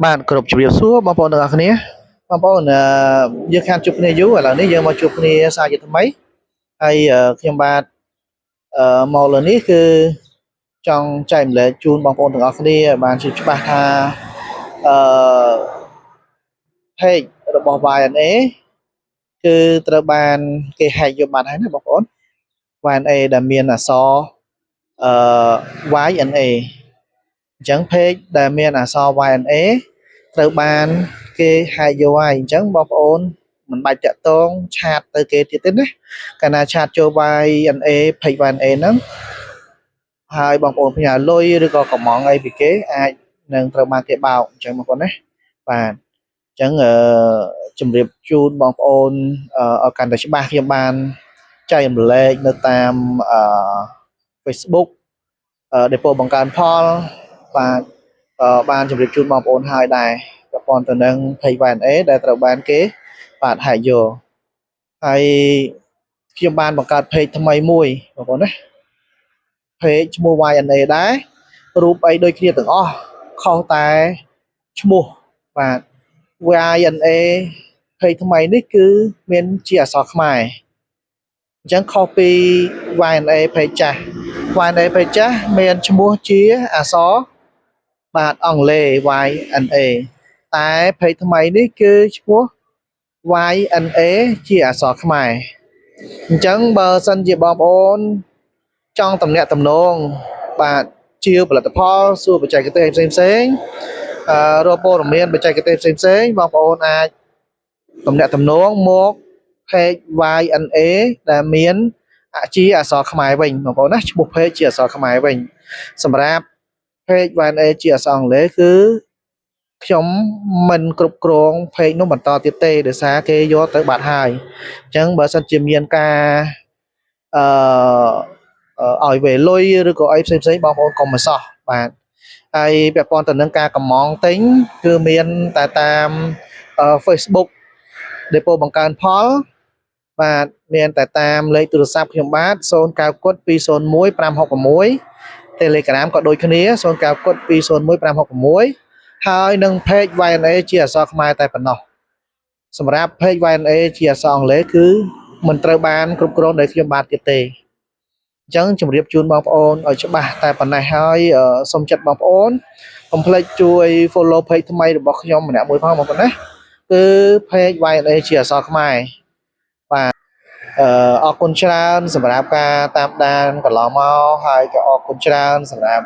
bạn cột chụp điệp xuống bao phong được không nhé bao phong dương khăn chụp này dú là nếu dương mà chụp này sao vậy mấy hay khi bạn màu lầnนี้คือ trong chạy lệ chun bao phong được không nhé bạn chụp bạn tha hay bỏ bài anh ấy គឺត្រូវបានគេហែកយកបាត់ហើយណាបងប្អូន YNA ដែលមានអក្សរYNA អញ្ចឹង page ដែលមានអក្សរ YNA ត្រូវបានគេហែកយកហើយអញ្ចឹងបងប្អូនមិនបាច់តាក់ទងឆាតទៅគេទៀតទេណាកាលណាឆាតចូល YNA page YNA ហ្នឹងហើយបងប្អូនផ្ញើលុយឬក៏កំងអីពីគេអាចនឹងត្រូវបានគេបោកអញ្ចឹងបងប្អូនណាបាទអញ្ចឹងជំរាបជូនបងប្អូនឲ្យកាន់តែច្បាស់ខ្ញុំបានចែករំលែកនៅតាម Facebook ដែលពោបង្កើនផលបាទបានជម្រាបជូនបងប្អូនហើយដែរពាក់ព័ន្ធទៅនឹង Page YNA ដែលត្រូវបានគេបាទហែកយកហើយខ្ញុំបានបង្កើត Page ថ្មីមួយបងប្អូនណា Page ឈ្មោះ YNA ដែររូបអីដូចគ្នាទាំងអស់ខុសតែឈ្មោះបាទ YNA Page ថ្មីនេះគឺមានជាអក្សរខ្មែរអញ្ចឹងខុសពី YNA Page ចាស់ YNA Page ចាស់មានឈ្មោះជាអក្សរបាទអង់គ្លេស YNA តែ Page ថ្មីនេះគឺឈ្មោះ YNA ជាអក្សរខ្មែរអញ្ចឹងបើសិនជាបងប្អូនចង់តំណាក់តំណងបាទជាផលិតផលសួរបច្ចេកទេសផ្សេងរកព័ត៌មានបច្ចេកទេសផ្សេងបងប្អូនអាចតំណាក់តំណងមក Page YNA ដែលមានជាអក្សរខ្មែរវិញបងប្អូនណាឈ្មោះ Page ជាអក្សរខ្មែរវិញសម្រាប់ Page YNA ជាអក្សរអង់គ្លេសគឺខ្ញុំមិនគ្រប់គ្រង Page នោះបន្តទៀតទេដោយសារគេយកទៅបាត់ហើយអញ្ចឹងបើសិនជាមានការឲ្យវេលុយឬក៏អីផ្សេងៗបងប្អូនកុំមកសោះបាទហើយពាក់ព័ន្ធទៅនឹងការកម្មងទិញគឺមានតែតាម Facebook ដែលពោបង្កើនផលបាទមានតែតាមលេខទូរស័ព្ទខ្ញុំបាទ09គុត201 566 Telegram ក៏ដូចគ្នា09គុត201 566ហើយនឹង Page YNA ជាអក្សរខ្មែរតែប៉ុណ្ណោះសម្រាប់ Page YNA ជាអក្សរអង់គ្លេសគឺមិនត្រូវបានគ្រប់គ្រងដោយខ្ញុំបាទទៀតទេអញ្ចឹងជម្រាបជូនបងប្អូនឲ្យច្បាស់តែប៉ុណ្ណេះហើយសូមចិត្តបងប្អូនកុំភ្លេចជួយ follow page ថ្មីរបស់ខ្ញុំម្នាក់មួយផងបងប្អូនណាគឺ Page YNA ជាអក្សរខ្មែរបាទអរគុណច្រើនសម្រាប់ការតាមដានកន្លងមកហើយក៏អរគុណច្រើនសម្រាប់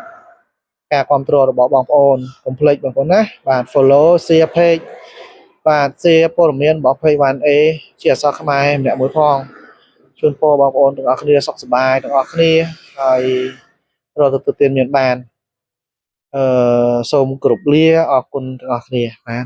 ការគ្រប់គ្រងរបស់បងប្អូនកុំភ្លេចបងប្អូនណាបាទ follow share page បាទ share ព័ត៌មានរបស់ Page YNA ជាអក្សរខ្មែរម្នាក់មួយផងជូនពរបងប្អូនទាំងអស់គ្នាសុខសប្បាយទាំងអស់គ្នាហើយរកទទួលទានមានបានសូមគោរពលាអរគុណទាំងអស់គ្នាបាទ